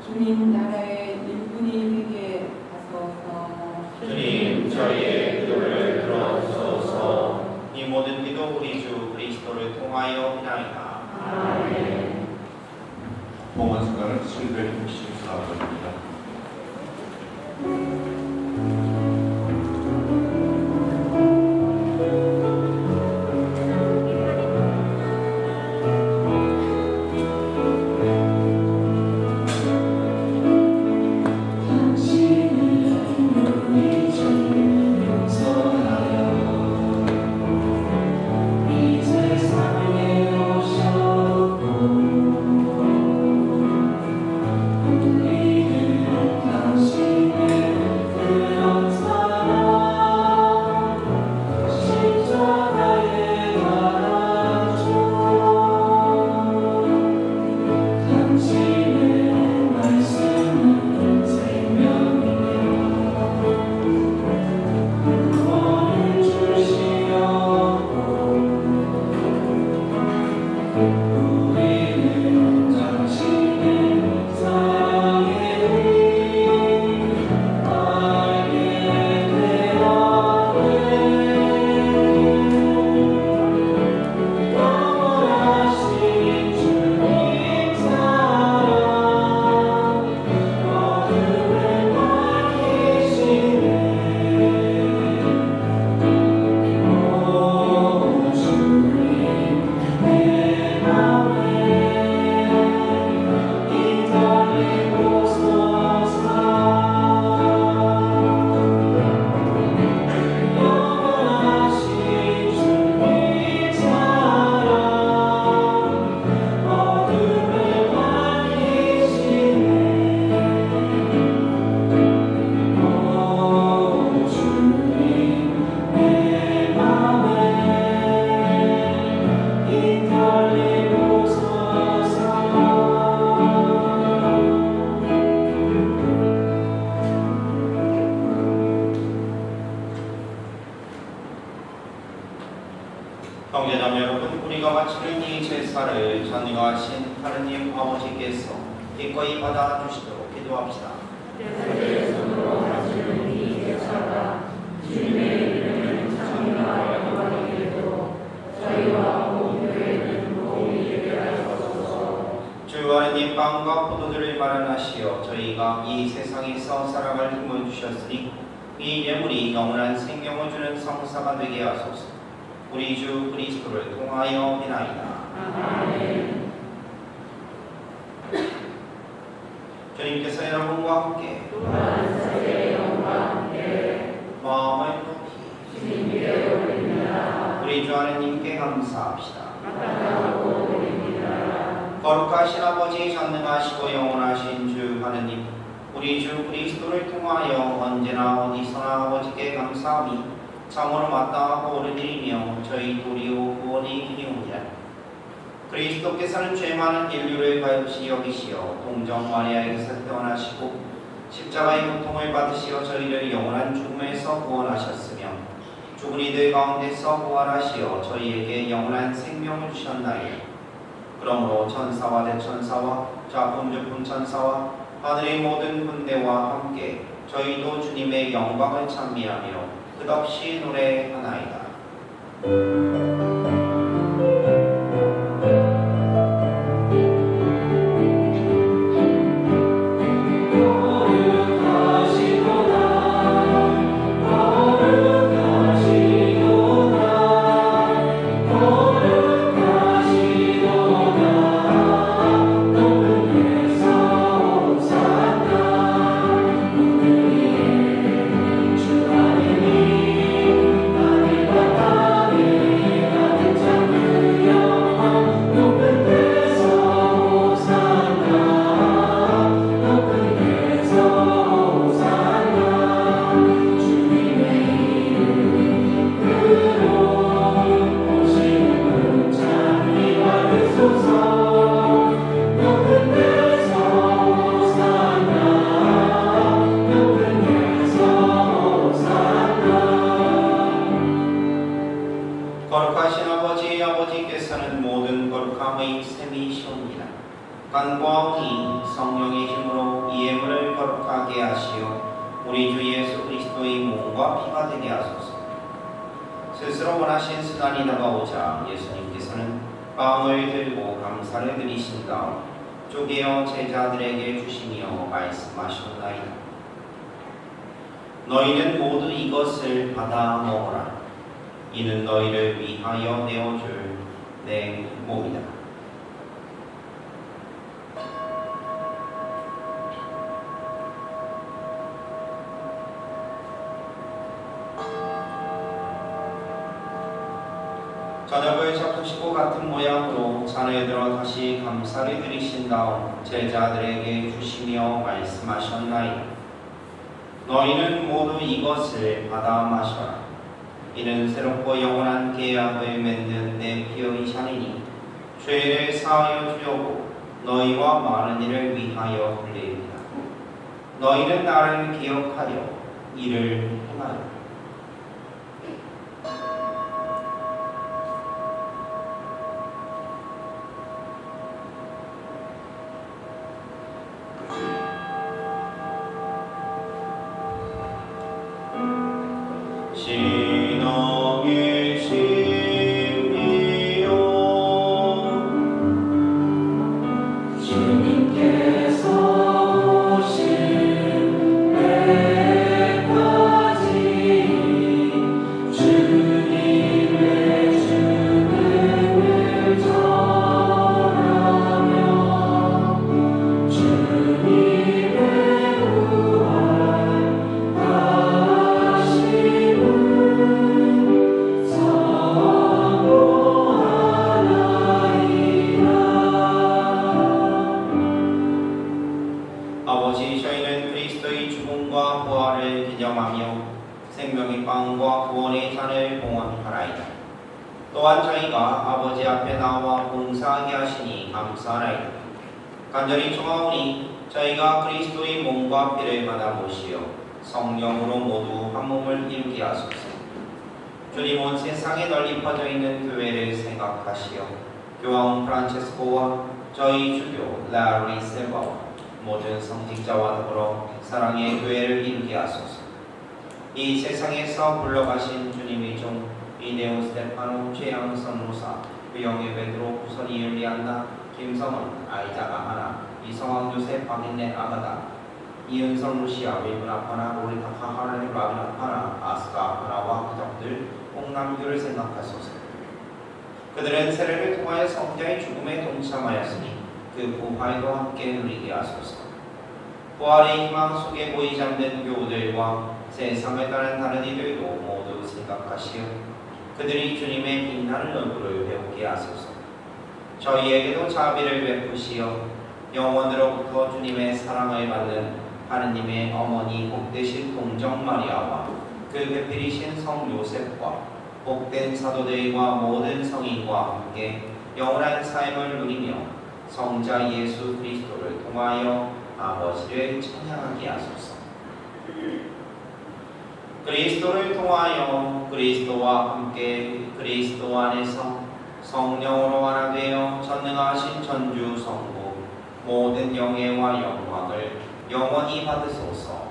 [SPEAKER 5] 주님 나라의 일꾼이 되게 하소서.
[SPEAKER 2] 주님, 저희의 기도를 들어주소서. 이 모든 기도 저희도 우리 주 그리스도를 통하여 비나이다.
[SPEAKER 3] 아멘.
[SPEAKER 1] 봉헌수가는 764번입니다.
[SPEAKER 2] 형제자매 여러분, 우리가 바치는 이 제사를 전능하신 하느님 아버지께서 기꺼이 받아주시도록 기도합시다.
[SPEAKER 3] 내 손으로 바치는 이 제사가 주님의 이름을 찬양하여 영광이 되도록 저희와 모든 교회는 도움이 되게 하옵소서.
[SPEAKER 2] 주 하느님 빵과 포도주를 마련하시어 저희가 이 세상에서 살아갈 힘을 주셨으니 이 예물이 영원한 생명을 주는 성사가 되게 하소서. 우리 주 그리스도를 통하여 비나이다.
[SPEAKER 3] 아멘.
[SPEAKER 2] 주님께서 여러분과 함께
[SPEAKER 3] 또한 세계의 영과 함께
[SPEAKER 2] 마음을 높이
[SPEAKER 3] 주님께 올립니다.
[SPEAKER 2] 우리 주 하느님께 감사합시다.
[SPEAKER 3] 마땅하고 올립니다.
[SPEAKER 2] 거룩하신 아버지, 전능하시고 영원하신 주 하느님, 우리 주 그리스도를 통하여 언제나 어디서나 아버지께 감사함이 참으로 마땅하고 옳은 일이며 저희 도리오 구원이 기리옵니다. 그리스도께서는 죄 많은 인류를 가엾이 여기시어 동정 마리아에게서 태어나시고 십자가의 고통을 받으시어 저희를 영원한 죽음에서 구원하셨으며 죽은 이들 가운데서 부활하시어 저희에게 영원한 생명을 주셨나이다. 그러므로 천사와 대천사와 자분주분 천사와 하늘의 모든 군대와 함께 저희도 주님의 영광을 찬미하며 끝없이 노래하나이다. 거룩하신 아버지, 아버지께서는 모든 거룩함의 셈이시옵니다. 간과하오니 성령의 힘으로 이 예물을 거룩하게 하시어 우리 주 예수 그리스도의 몸과 피가 되게 하소서. 스스로 원하신 순환이 다가오자 예수님께서는 빵을 들고 감사를 드리신 다음 쪼개어 제자들에게 주시며 말씀하셨나이다. 너희는 모두 이것을 받아 먹어라. 이는 너희를 위하여 내어줄 내 몸이다. 저녁을 잡수시고 같은 모양으로 잔을 들어 다시 감사를 드리신 다음 제자들에게 주시며 말씀하셨나이다. 너희는 모두 이것을 받아 마셔라. 이는 새롭고 영원한 계약을 맺는 내 피의 잔이니 죄를 사하여 주려고 너희와 많은 이를 위하여 흘리리라. 너희는 나를 기억하여 이를 행하라. 신앙의 신비요
[SPEAKER 3] 주님께서 오실 때까지 주님의 죽음을 전하며 주님의 부활
[SPEAKER 2] 아버지, 저희는 그리스도의 죽음과 부활을 기념하며 생명의 빵과 구원의 잔을 봉헌하나이다. 또한 저희가 아버지 앞에 나와 봉사하게 하시니 감사하나이다. 간절히 청하오니 저희가 그리스도의 몸과 피를 받아 모시어 성령으로 모두 한 몸을 이루게 하소서. 주님, 온 세상에 널리 퍼져 있는 교회를 생각하시어 교황 프란체스코와 저희 주교 라리 셀바와 모든 성직자와 더불어 사랑의 교회를 이루게 하소서. 이 세상에서 불러가신 주님의 종 이네오 스테파노, 최양 선로사, 부영의 베드로, 부선이 율리안나, 김성원, 아이자가 하나, 이성왕 요셉, 박인네 아가다, 이은성 루시아, 윌분 아파나, 로리타 하하르 라빈 아파나, 아스카 아파나와 가족들 홍남규를 생각하소서. 그들은 세례를 통하여 성자의 죽음에 동참하였으니 그 부활과 함께 누리게 하소서. 부활의 희망 속에 고이 잠든 교우들과 세상을 따른 다른 이들도 모두 생각하시어 그들이 주님의 빛나는 얼굴을 배우게 하소서. 저희에게도 자비를 베푸시어 영원으로부터 주님의 사랑을 받는 하느님의 어머니 복되신 동정 마리아와 그 배필이신 성 요셉과 복된 사도들과 모든 성인과 함께 영원한 삶을 누리며 성자 예수 그리스도를 통하여 아버지를 찬양하게 하소서. 그리스도를 통하여 그리스도와 함께 그리스도 안에서 성령으로 하나 되어 전능하신 전주 성부 모든 영예와 영광을 영원히 받으소서.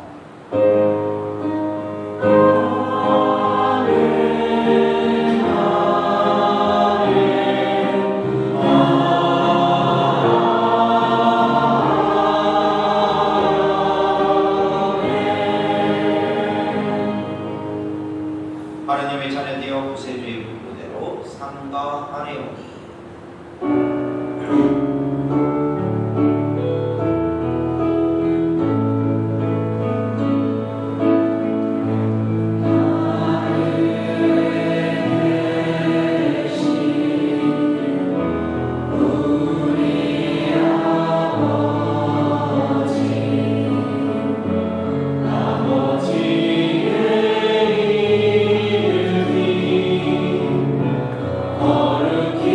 [SPEAKER 2] 하나님의 자녀되어 구세주의 분부대로 삼가하리오니.
[SPEAKER 3] 거룩히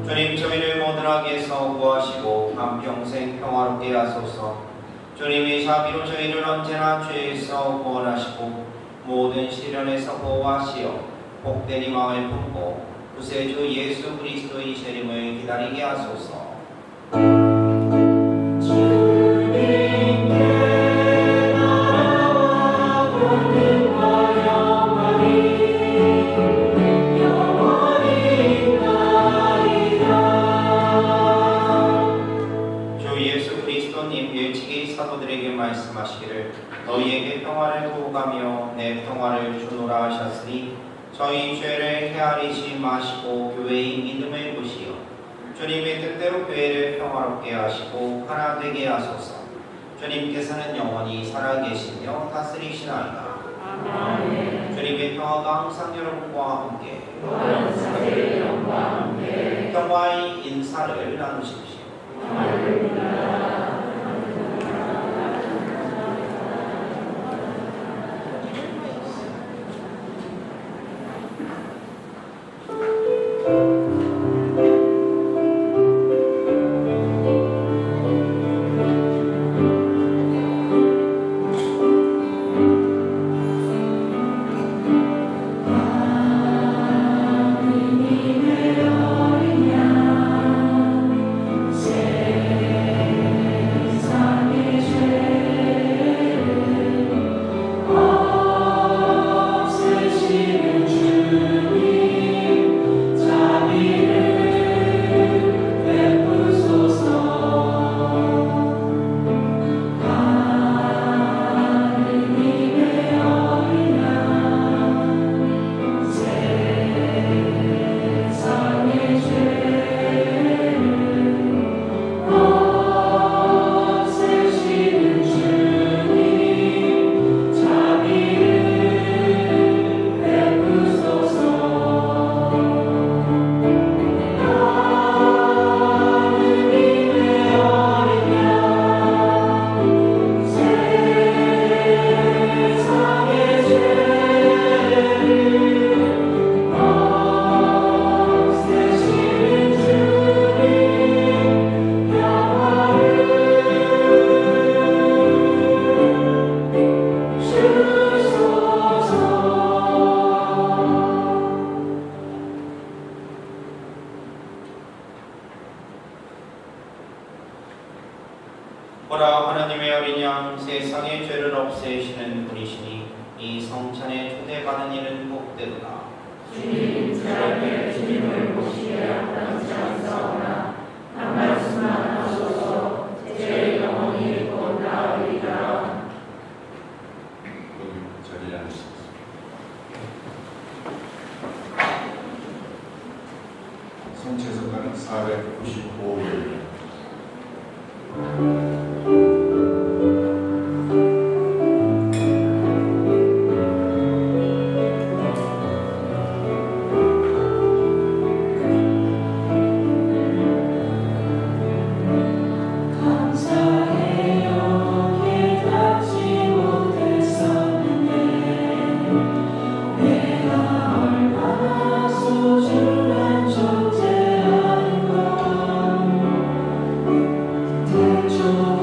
[SPEAKER 2] 주님 저희를 모든 악에서 구하시고 한평생 평화롭게 하소서. 주님의 자비로 저희를 언제나 죄에서 구원하시고 모든 시련에서 보호하시어 복된 희망을 품고 구세주 예수 그리스도의 재림을 기다리게 하소서. 말씀하시기를 너희에게 평화를 두고 가며 내 평화를 주노라 하셨으니 저희 죄를 헤아리지 마시고 교회의 믿음을 보시어 주님의 뜻대로 교회를 평화롭게 하시고 하나 되게 하소서. 주님께서는 영원히 살아계시며 다스리시나이다. 주님의 평화가 항상 여러분과 함께 평화의 인사를 나누십시오. 보라, 하나님의 어린 양, 세상의 죄를 없애시는 분이시니 이 성찬에 초대받은 이는 복되도다.
[SPEAKER 3] 주님, 저에게 주님을 모시게 합당치 않사오나 한 말씀만 하소서. 제 영혼이 곧 나으리라.
[SPEAKER 1] 여기 자리에 앉으십시오. 성체석가는 495일.
[SPEAKER 3] 소중한 존재한 것 대충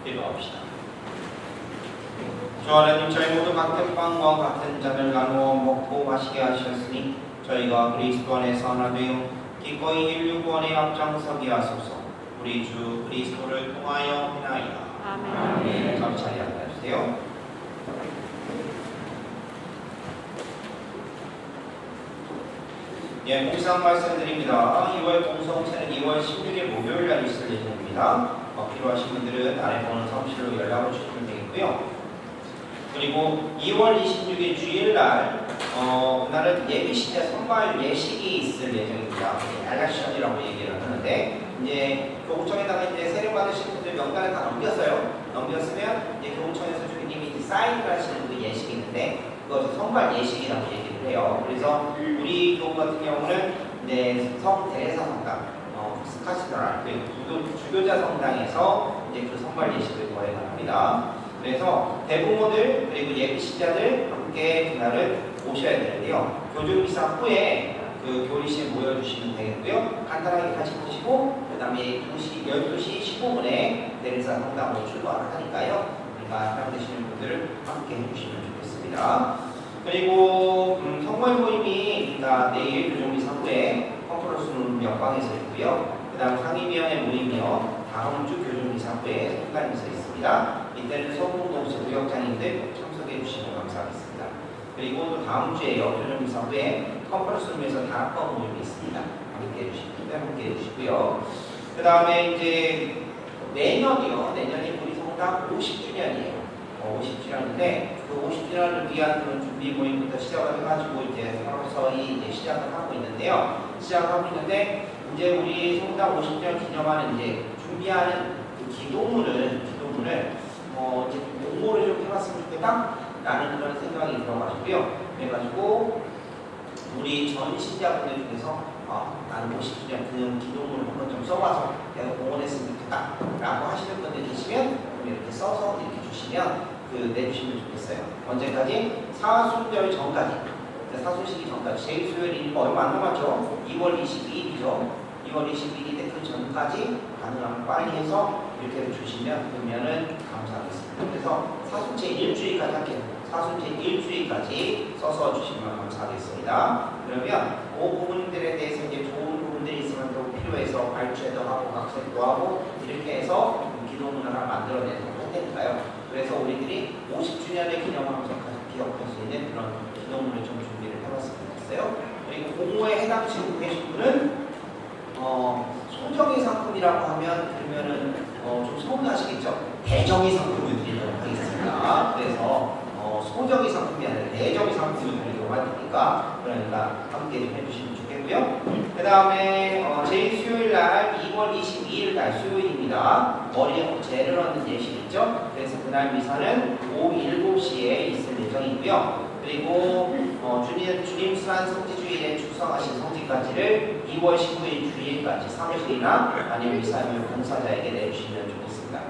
[SPEAKER 2] 기도합시다. 주 하나님, 저희 모두 같은 빵과 같은 잔을 나누어 먹고 마시게 하셨으니 저희가 그리스도 안에서 하나 되어 기꺼이 인류 구원에 앞장서게 하소서. 우리 주 그리스도를 통하여 인하이다.
[SPEAKER 3] 아멘.
[SPEAKER 2] 감사히 앉아주세요. 예, 공상 말씀드립니다. 2월 공성체는 2월 16일 목요일 날 있을 예정입니다. 필요하신 분들은 아래 번호 사무실로 연락을 주시면 되겠고요. 그리고 2월 26일 주일날 그날은 예비시대 선발 예식이 있을 예정입니다. 알라션이라고 얘기를 하는데 이제 교구청에다가 이제 세례 받으신 분들 명단을 다 넘겼으면 이제 교구청에서 주님이 사인을 하시는 그 예식이 있는데 그것을 선발 예식이라고 얘기를 해요. 그래서 우리 교구 같은 경우는 이제 성대사 성당, 스카시더랄 주교자 성당에서 이제 그 선발 예식을 거행을 합니다. 그래서 대부모들 그리고 예비신자들 함께 그날은 오셔야 되는데요. 교주미사 후에 그 교리실에 모여주시면 되겠고요. 간단하게 간식 드시고 그 다음에 12시 15분에 대리사 성당으로 출발을 하니까요. 그러니까 사람 되시는 분들을 함께 해주시면 좋겠습니다. 그리고 성모임 모임이 그러니까 내일 교주미사 후에 컨퍼런스 룸 옆방에서 있고요. 그 다음 상임위원회 모임이요. 다음 주 교주미사 후에 성당에서 있습니다. 이때는 서울동시 무역장님들 참석해 주시면 감사하겠습니다. 그리고 또 다음 주에요. 교주미사 후에 컨퍼런스룸에서 다락방 모임이 있습니다. 함께 해주시고요. 그 다음에 이제 내년이 우리 성당 50주년이에요. 50주년인데 그 50주년을 위한 그런 준비 모임부터 시작을 해가지고 이제 서서히 이제 시작을 하고 있는데요. 이제 우리 성당 50주년 기념하는 이제 준비하는 그 기도문을 이제 공모를 좀 해봤으면 좋겠다라는 그런 생각이 들어가지고요. 그래가지고 우리 전 신자분들 중에서 나는 50주년 그냥 기도문을 한번 좀 써봐서 내가 공헌했으면 좋겠다라고 하시는 분들 계시면 이렇게 써서 이렇게 주시면 내주시면 좋겠어요. 언제까지? 사순절 전까지. 사순시기 전까지. 제일 수요일이 얼마 안 남았죠? 2월 22일이죠. 2월 22일 때 그 전까지 가능하면 빨리 해서 이렇게 주시면 그러면은 감사하겠습니다. 그래서 사순제 일주일까지 할게요. 사순제 일주일까지 써서 주시면 감사하겠습니다. 그러면 그 부분들에 대해서 이제 좋은 부분들이 있으면 또 필요해서 발주도 하고 각색도 하고 이렇게 해서 기도문을 하나 만들어내서 할 테니까요. 그래서 우리들이 50주년의 기념하면서 기억할 수 있는 그런 기도문을 좀 준비를 해봤으면 좋겠어요. 그리고 공모에 해당하시는 계신 분은 소정의 상품이라고 하면 그러면은 좀 서운하시겠죠? 대정의 상품을 드리도록 하겠습니다. 그래서 소정의 상품이 아니라 대정의 상품을 드리도록 할 테니까 그러니까 함께 좀 해주시면 좋겠고요. 그 다음에 제일 수요일 날 2월 22일 날 수요일입니다. 머리에 재를 얻는 예식 있죠? 그래서 그날 미사는 오후 7시에 있을 예정이고요. 그리고 주님 수한 성지주일에 출석하신 성지까지를 2월 19일 주일까지 사무실이나 아니면 미사면 봉사자에게 내주시면 좋겠습니다.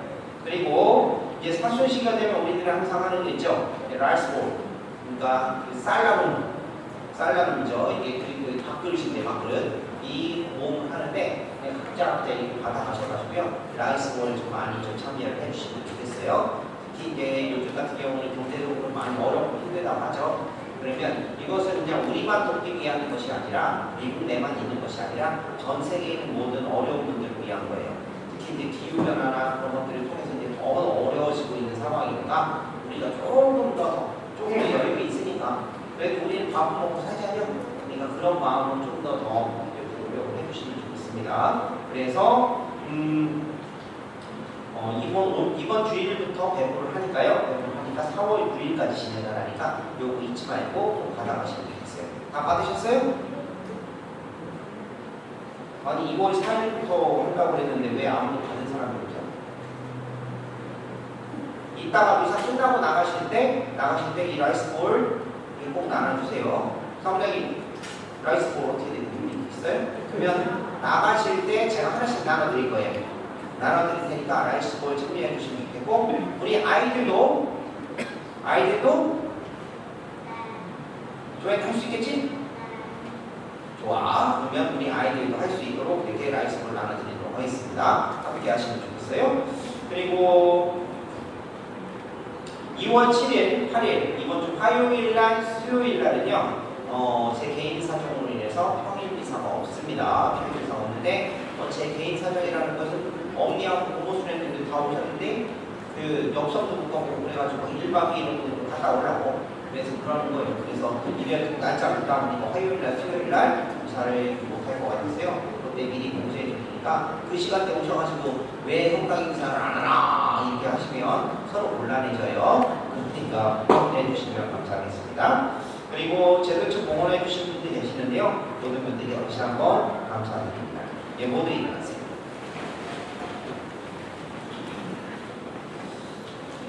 [SPEAKER 2] 그리고 이제 사순시가 되면 우리들이 항상 하는 거 있죠? 라이스볼, 그러니까 그 쌀라름이죠. 이게 그 밥그릇인데 밥그릇 이 모음을 하는데 각자 이렇게 받아가셔가지고요. 라이스볼을 좀 많이 좀 참여를 해주시면 좋겠어요. 특히 이제 요즘 같은 경우는 경제적으로 많이 어렵고 힘들다고 하죠. 그러면 이것은 그냥 우리만 돕기 위한 것이 아니라 미국 내만 있는 것이 아니라 전 세계에 있는 모든 어려운 분들을 위한 거예요. 특히 이제 기후변화나 그런 것들을 통해서 이제 더 어려워지고 있는 상황이니까 우리가 조금 더 여유가 있으니까 그래도 우리는 밥 먹고 살자죠. 그러니까 그런 마음은 좀 더 노력을 해주시면 좋겠습니다. 그래서 이번 주일부터 배부를 하니까요. 4월 9일까지 진행을 하니까 요거 잊지 말고 또 받아가시면 되겠어요. 다 받으셨어요? 아니 2월 4일부터 한다고 했는데 왜 아무도 받은 사람이 없죠? 이따가 미사 끝나고 나가실 때 이 라이스볼 꼭 나눠주세요. 사무장님 라이스볼 어떻게 되는지 있어요? 그러면 나가실 때 제가 하나씩 나눠드릴 거예요. 나눠드릴 테니까 라이스볼 참여해 주시면 좋겠고 우리 아이들도 조회 할 수 있겠지? 좋아. 그러면 우리 아이들도 할 수 있도록 이렇게 라이스볼 나눠드리도록 하겠습니다. 함께 하시면 좋겠어요. 그리고 2월 7일, 8일 이번 주 화요일 날, 수요일 날은요. 제 개인 사정으로 인해서 평일 비사가 없습니다. 평일 비사가 없는데 제 개인 사정이라는 것은 어머니하고 부모 수련님들 다 오셨는데 그 역성도 못 가고 그래가지고 1박 2일로 갔다 오라고 그래서 그러는 거예요. 그래서 이벤트 날짜 못 가보니까 화요일 날, 수요일 날 비사를 못할 것 같으세요. 그때 미리 공지해 주니까 그 시간대 오셔가지고 왜 성당인 비사를 안 하나 이렇게 하시면 서로 곤란해져요. 그러니까 확인해 주시면 감사하겠습니다. 그리고 제도처 공헌해 주신 분들이 계시는데요. 모든 분들이 다시 한번 감사드립니다. 예, 모두 일어나세요.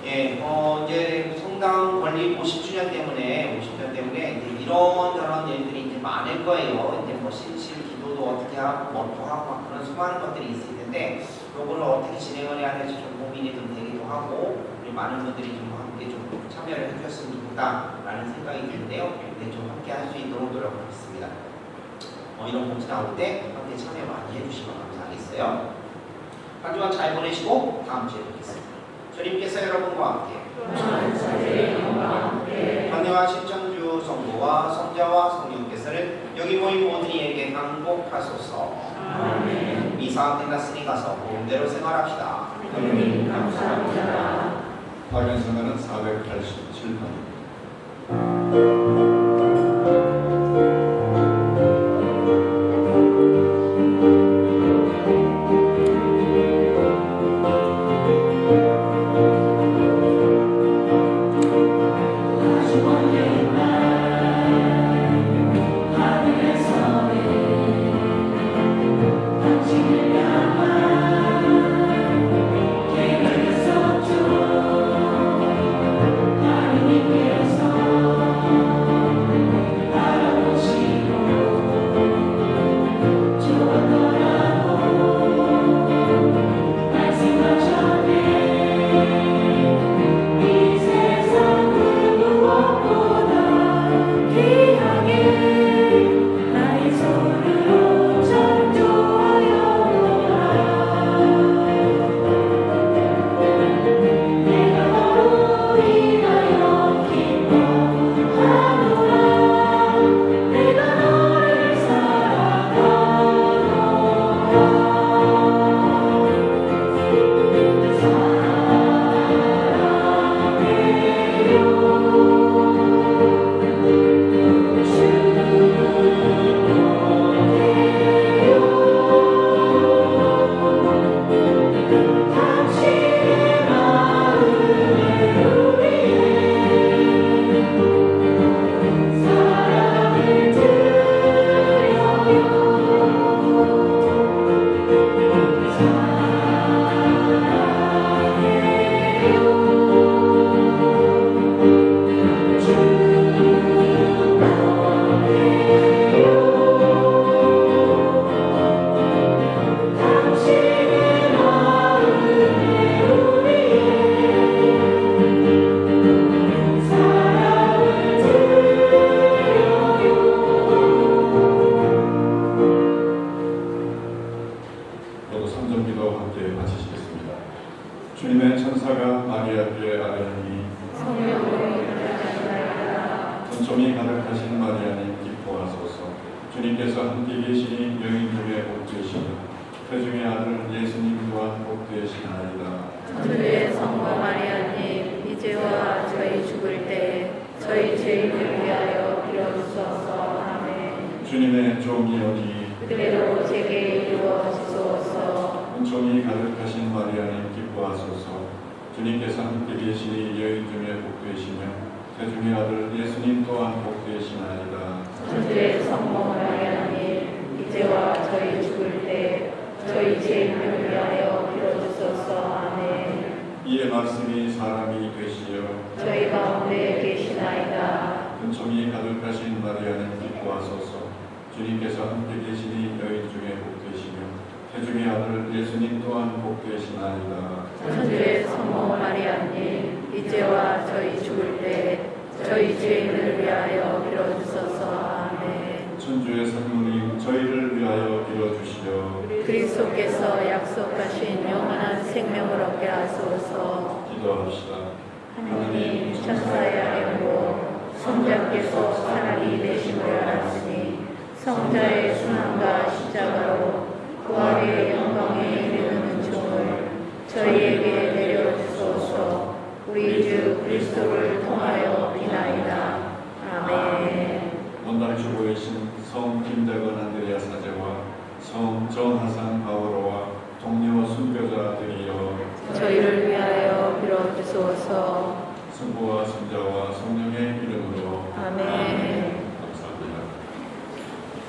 [SPEAKER 2] 예, 이제 성당 건립 50주년 때문에 이제 이런저런 일들이 이제 많을 거예요. 이제 뭐 실실 기도도 어떻게 하고 뭐또 하고 막 그런 수많은 것들이 있을 텐데 요거를 어떻게 진행을 해야 될지 좀 고민이 좀 되기도 하고 우리 많은 분들이 좀 함께 좀 참여를 해주셨으면 좋겠다라는 생각이 드는데요. 네, 좀 함께 할 수 있도록 노력하겠습니다. 이런 공지 나올 때 함께 참여 많이 해주시면 감사하겠어요. 한 주간 잘 보내시고 다음 주에 뵙겠습니다. 주님께서 여러분과 함께 환영하신 천주 성부와 성자와 성령께서는 여기 모인 모든 이에게 항복하소서.
[SPEAKER 3] 아멘.
[SPEAKER 2] 미사 끝났으니 가서 보험대로 생활합시다.
[SPEAKER 3] 하느님 감사합니다.
[SPEAKER 1] 파견 생활은 487번. 주님의 천사가 마리아께 아뢰니 은총이 가득하신 마리아님 기뻐하소서. 주님께서 함께 계시니 여인 중에 복되시며 태중의 아들 예수님 또한 복되시나이다.
[SPEAKER 3] 천주의 성모 마리아님 이제와 저희 죽을 때 저희 죄인을 위하여 빌어주소서. 아멘.
[SPEAKER 1] 주님의 종이오니
[SPEAKER 3] 그대로 제게 이루어지소서.
[SPEAKER 1] 은총이 가득하신 마리아님 기뻐하소서. 주님께서 함께 계시니 여인 중에 복되시며 태중의 아들 예수님 또한 복되시나이다.
[SPEAKER 3] 천주의 성모 마리아님 이제와 저희 죽을 때 저희 죄인을 위하여 빌어주소서. 아멘.
[SPEAKER 1] 이의 말씀이 사람이 되시어
[SPEAKER 3] 저희 가운데 계시나이다.
[SPEAKER 1] 은총이 가득하신 마리아님 기뻐하소서. 주님께서 함께 계시니 여인 중에 복되시며 태중의 아들 예수님 또한 복되시나이다.
[SPEAKER 3] 천주의 성모 마리아님 이제와 저희 죽을 때 저희 죄인을 위하여 빌어주소서. 아멘.
[SPEAKER 1] 천주의 성령님 저희를 위하여 빌어주시려.
[SPEAKER 3] 그리스도께서 약속하신 영원한 생명을 얻게 하소서.
[SPEAKER 1] 기도합시다.
[SPEAKER 3] 하느님 천사의 아뢰므로 성자께서 사람이 되심을 알았으니 성자의 순환과